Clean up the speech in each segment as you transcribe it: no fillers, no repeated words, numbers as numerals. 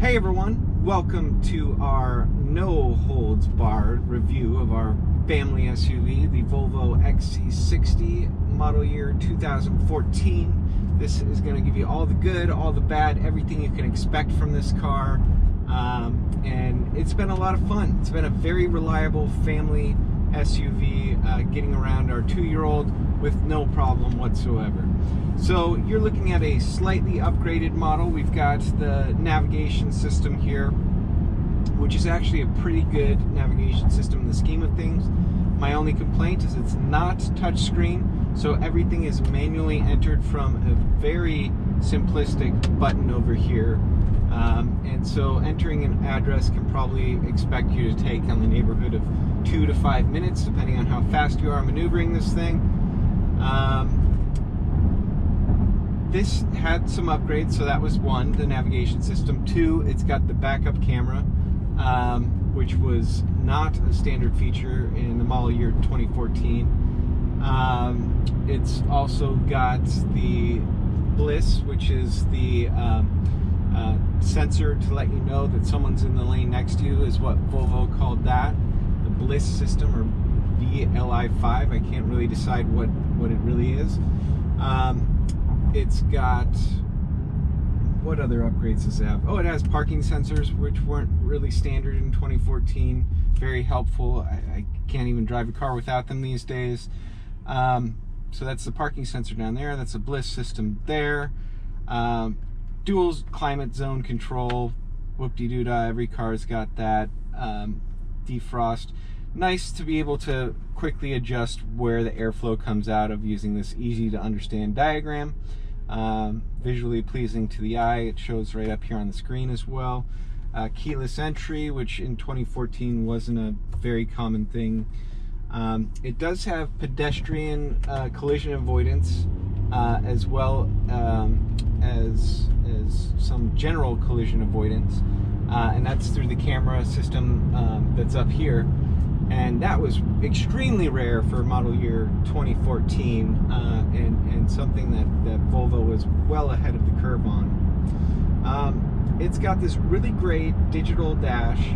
Hey everyone, welcome to our no-holds-barred review of our family SUV, the Volvo XC60 model year 2014. This is going to give you all the good, all the bad, everything you can expect from this car. And it's been a lot of fun. It's been a very reliable family SUV getting around our 2-year-old with no problem whatsoever. So you're looking at a slightly upgraded model. We've got the navigation system here, which is actually a pretty good navigation system in the scheme of things. My only complaint is it's not touchscreen, so everything is manually entered from a very simplistic button over here. And so entering an address can probably expect you to take on the neighborhood of 2 to 5 minutes, depending on how fast you are maneuvering this thing. This had some upgrades, so that was one, the navigation system. 2, it's got the backup camera, which was not a standard feature in the model year 2014. It's also got the BLIS, which is the sensor to let you know that someone's in the lane next to you, is what Volvo called that. The BLIS system, or BLI5, I can't really decide what it really is. It's got, what other upgrades does it have? Oh, it has parking sensors, which weren't really standard in 2014. Very helpful. I can't even drive a car without them these days. So that's the parking sensor down there. That's a BLIS system there. Dual climate zone control. Whoop-de-doo-dah, every car's got that. Defrost. Nice to be able to quickly adjust where the airflow comes out of using this easy to understand diagram. Visually pleasing to the eye. It shows right up here on the screen as well. Keyless entry, which in 2014 wasn't a very common thing. It does have pedestrian collision avoidance, as well as some general collision avoidance, and that's through the camera system that's up here. And that was extremely rare for model year 2014, and something that Volvo was well ahead of the curve on. It's got this really great digital dash,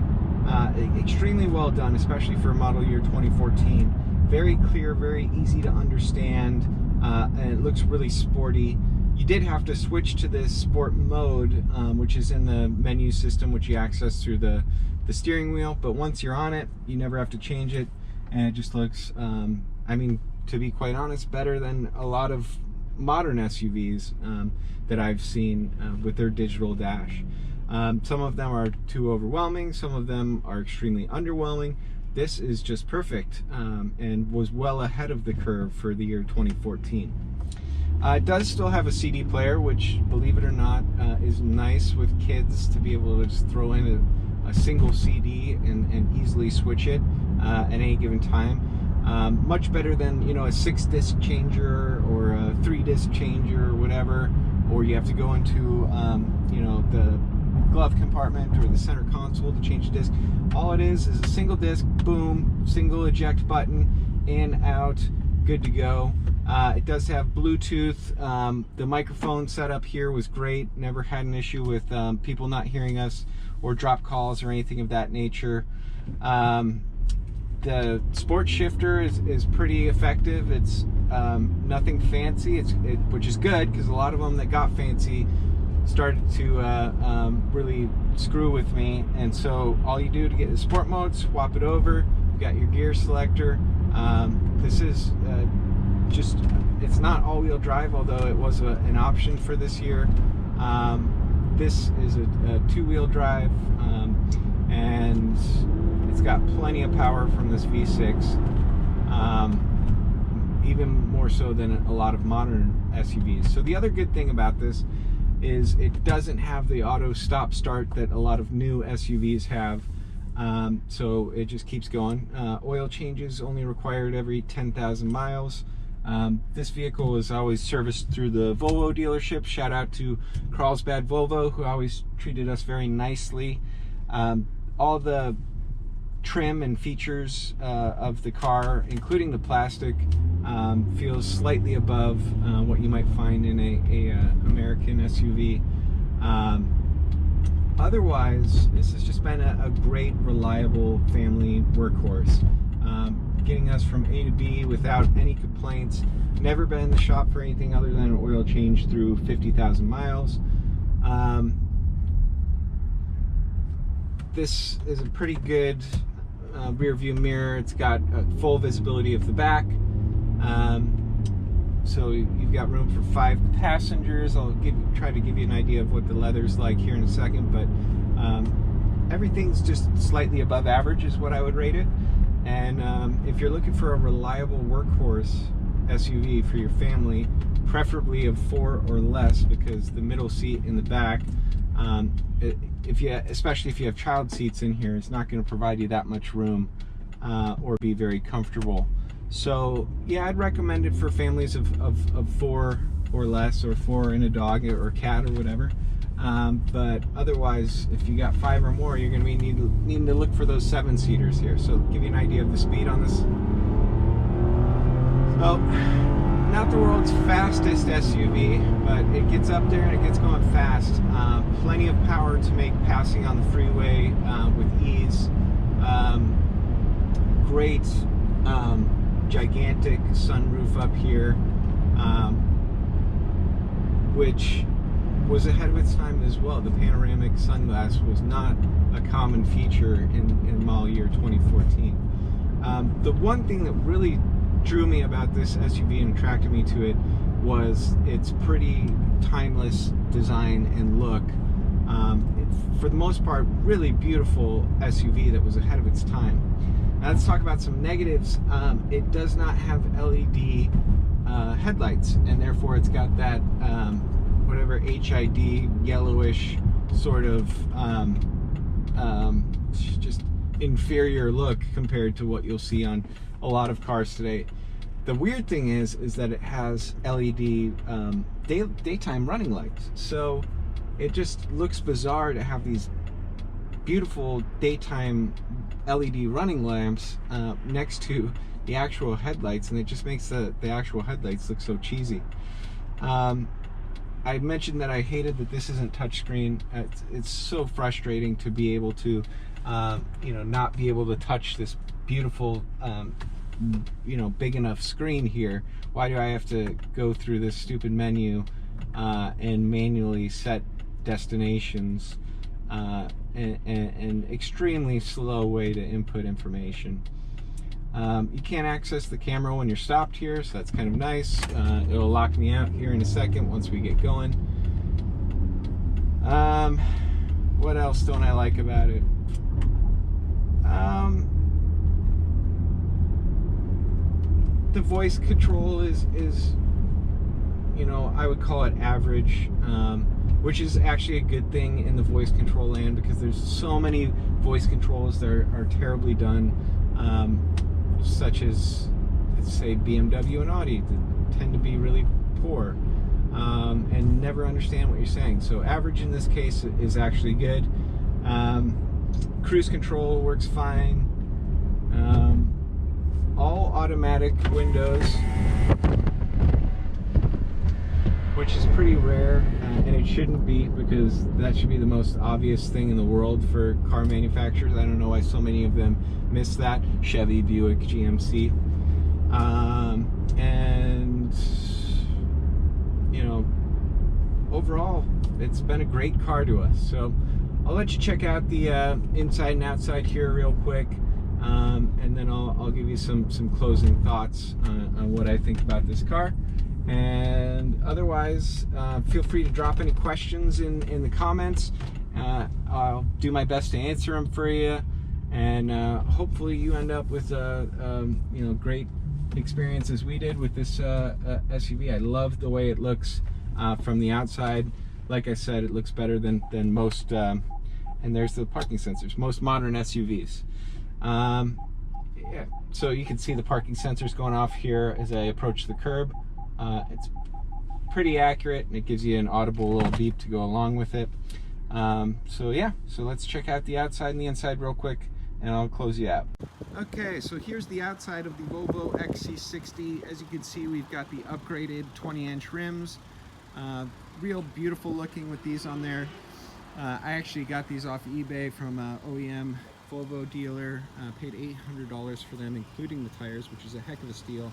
extremely well done, especially for model year 2014. Very clear, very easy to understand, and it looks really sporty. You did have to switch to this sport mode, which is in the menu system, which you access through the steering wheel, but once you're on it, you never have to change it, and it just looks, I mean, to be quite honest, better than a lot of modern SUVs that I've seen with their digital dash. Some of them are too overwhelming, some of them are extremely underwhelming. This is just perfect, and was well ahead of the curve for the year 2014. It does still have a CD player, which, believe it or not, is nice with kids to be able to just throw in a single CD and easily switch it at any given time. Much better than, you know, a 6-disc changer or a 3-disc changer or whatever, or you have to go into you know, the glove compartment or the center console to change the disc. All it is a single disc, boom, single eject button, in, out, good to go. It does have Bluetooth. The microphone setup here was great. Never had an issue with people not hearing us or drop calls or anything of that nature. The sport shifter is pretty effective. It's nothing fancy, which is good, because a lot of them that got fancy started to really screw with me. And so all you do to get the sport mode, swap it over. You got your gear selector. This is just, it's not all-wheel drive, although it was an option for this year. This is a 2-wheel drive, and it's got plenty of power from this V6, even more so than a lot of modern SUVs. So the other good thing about this is it doesn't have the auto stop-start that a lot of new SUVs have. So it just keeps going. Oil changes only required every 10,000 miles. This vehicle is always serviced through the Volvo dealership. Shout out to Carlsbad Volvo, who always treated us very nicely. All the trim and features of the car, including the plastic, feels slightly above what you might find in a American SUV. otherwise, this has just been a great, reliable family workhorse. Getting us from A to B without any complaints. Never been in the shop for anything other than an oil change through 50,000 miles. This is a pretty good rear view mirror. It's got full visibility of the back. So you've got room for 5 passengers. I'll try to give you an idea of what the leather's like here in a second, but everything's just slightly above average is what I would rate it. And if you're looking for a reliable workhorse SUV for your family, preferably of 4 or less, because the middle seat in the back, especially if you have child seats in here, it's not going to provide you that much room or be very comfortable. So yeah, I'd recommend it for families of 4 or less, or 4 and a dog or cat or whatever. But otherwise, if you got 5 or more, you're going to be needing to look for those 7-seaters here. So give you an idea of the speed on this. So not the world's fastest SUV, but it gets up there and it gets going fast. Plenty of power to make passing on the freeway with ease. Great gigantic sunroof up here, which was ahead of its time as well. The panoramic sunglass was not a common feature in model year 2014. The one thing that really drew me about this SUV and attracted me to it was its pretty timeless design and look. For the most part, really beautiful SUV that was ahead of its time. Now let's talk about some negatives. It does not have LED headlights, and therefore it's got that whatever HID yellowish sort of just inferior look compared to what you'll see on a lot of cars today. The weird thing is that it has LED daytime running lights, so it just looks bizarre to have these beautiful daytime LED running lamps next to the actual headlights, and it just makes the actual headlights look so cheesy. I mentioned that I hated that this isn't touchscreen. It's so frustrating to be able to not be able to touch this beautiful big enough screen here. Why do I have to go through this stupid menu and manually set destinations? An extremely slow way to input information. You can't access the camera when you're stopped here, so that's kind of nice. It'll lock me out here in a second once we get going. What else don't I like about it? The voice control is I would call it average, which is actually a good thing in the voice control land, because there's so many voice controls that are terribly done, such as, let's say, BMW and Audi, that tend to be really poor and never understand what you're saying. So average in this case is actually good. Cruise control works fine. All automatic windows, which is pretty rare, and it shouldn't be, because that should be the most obvious thing in the world for car manufacturers. I don't know why so many of them miss that. Chevy, Buick, GMC. And overall, it's been a great car to us. So I'll let you check out the inside and outside here real quick, and then I'll give you some closing thoughts on what I think about this car. And otherwise, feel free to drop any questions in the comments. I'll do my best to answer them for you, and hopefully you end up with a great experience as we did with this SUV. I love the way it looks from the outside. Like I said, it looks better than most, and there's the parking sensors, most modern SUVs. Yeah, so you can see the parking sensors going off here as I approach the curb. It's pretty accurate, and it gives you an audible little beep to go along with it. So yeah, so let's check out the outside and the inside real quick, and I'll close you out. Okay, so here's the outside of the Volvo XC60. As you can see, we've got the upgraded 20-inch rims. Real beautiful looking with these on there. I actually got these off eBay from OEM Volvo dealer, paid $800 for them, including the tires, which is a heck of a steal.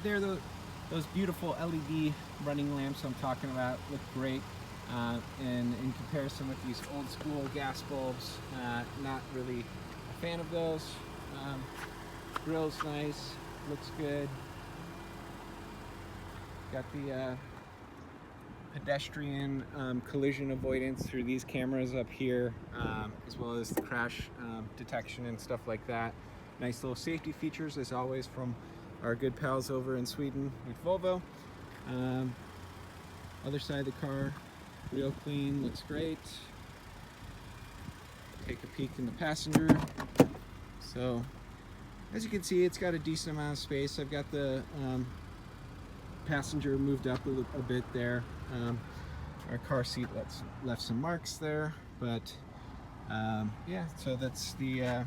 They're those beautiful LED running lamps I'm talking about. Look great, and in comparison with these old school gas bulbs, not really a fan of those. Grill's nice, looks good. Got the pedestrian collision avoidance through these cameras up here, as well as the crash detection and stuff like that. Nice little safety features, as always, from our good pals over in Sweden with Volvo. Other side of the car, real clean, looks great. Take a peek in the passenger. So, as you can see, it's got a decent amount of space. I've got the passenger moved up a bit there. Our car seat left some marks there, but yeah, so that's the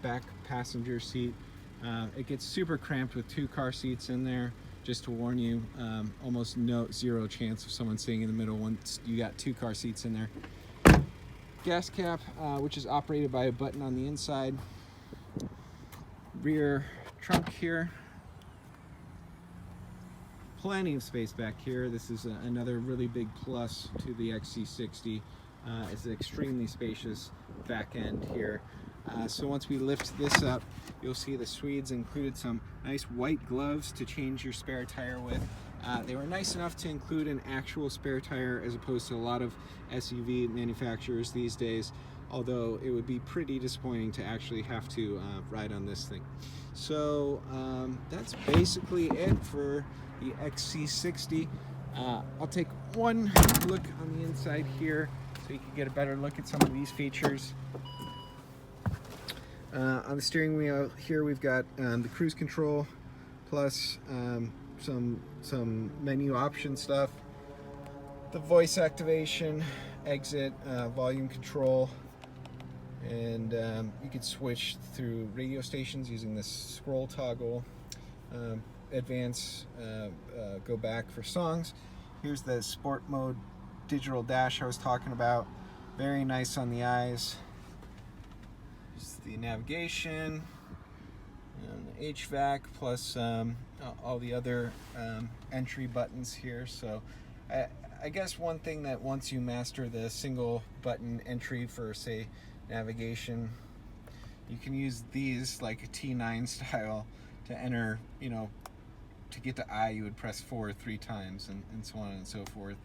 back passenger seat. It gets super cramped with 2 car seats in there. Just to warn you, almost zero chance of someone sitting in the middle once you got 2 car seats in there. Gas cap, which is operated by a button on the inside. Rear trunk here. Plenty of space back here. This is another really big plus to the XC60. It's an extremely spacious back end here. So once we lift this up, you'll see the Swedes included some nice white gloves to change your spare tire with. They were nice enough to include an actual spare tire as opposed to a lot of SUV manufacturers these days, although it would be pretty disappointing to actually have to ride on this thing. So that's basically it for the XC60. I'll take one look on the inside here so you can get a better look at some of these features. On the steering wheel here we've got the cruise control plus some menu option stuff, the voice activation, exit, volume control, and you can switch through radio stations using this scroll toggle. Advance, go back for songs. Here's the sport mode digital dash I was talking about. Very nice on the eyes. Just the navigation and the HVAC plus all the other entry buttons here. So I guess one thing that once you master the single button entry for, say, navigation, you can use these like a T9 style to enter, you know, to get to I, you would press 4 3 times, and so on and so forth.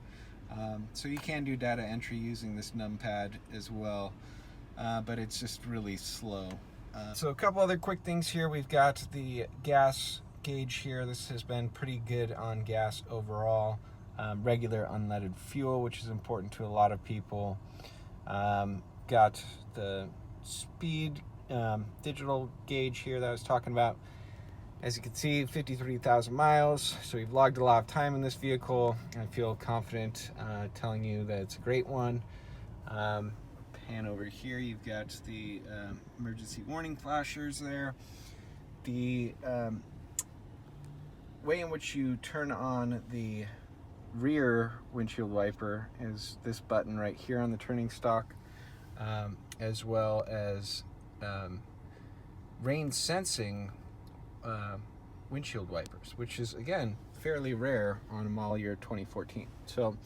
So you can do data entry using this numpad as well, but it's just really slow. So a couple other quick things here. We've got the gas gauge here. This has been pretty good on gas overall. Regular unleaded fuel, which is important to a lot of people. Got the speed digital gauge here that I was talking about. As you can see, 53,000 miles, so we've logged a lot of time in this vehicle. I feel confident telling you that it's a great one. Pan over here, you've got the emergency warning flashers there. The way in which you turn on the rear windshield wiper is this button right here on the turning stalk, as well as rain sensing windshield wipers, which is again fairly rare on a model year 2014. So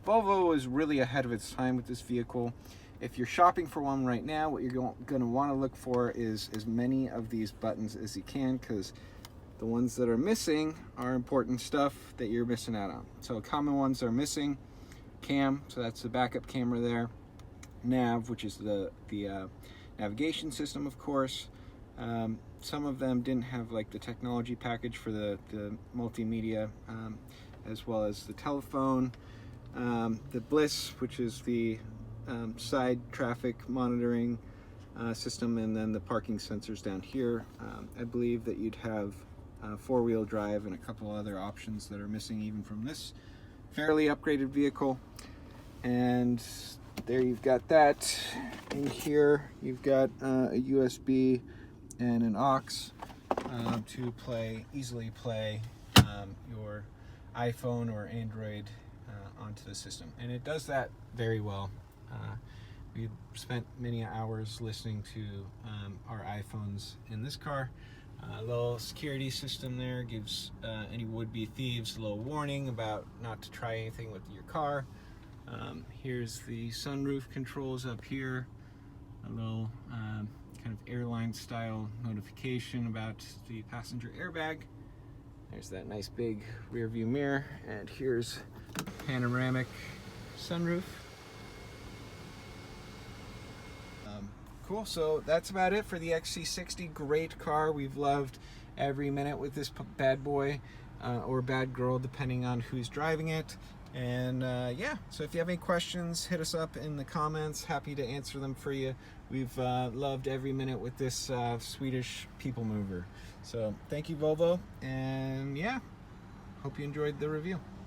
Volvo was really ahead of its time with this vehicle. If you're shopping for one right now, what you're going to want to look for is as many of these buttons as you can, because the ones that are missing are important stuff that you're missing out on. So common ones are missing: cam, so that's the backup camera there; nav, which is the navigation system, of course. Some of them didn't have like the technology package for the multimedia, as well as the telephone, the BLIS, which is the side traffic monitoring system, and then the parking sensors down here. I believe that you'd have four-wheel drive and a couple other options that are missing even from this fairly upgraded vehicle. And there you've got that. In here you've got a USB and an aux to easily play your iPhone or Android onto the system, and it does that very well. We spent many hours listening to our iPhones in this car. A little security system there gives any would-be thieves a little warning about not to try anything with your car. Here's the sunroof controls up here, a little kind of airline style notification about the passenger airbag. There's that nice big rear view mirror, and here's panoramic sunroof. Cool, so that's about it for the XC60. Great car. We've loved every minute with this bad boy or bad girl, depending on who's driving it. And yeah, so if you have any questions, hit us up in the comments. Happy to answer them for you. We've loved every minute with this Swedish people mover. So thank you, Volvo, and yeah, hope you enjoyed the review.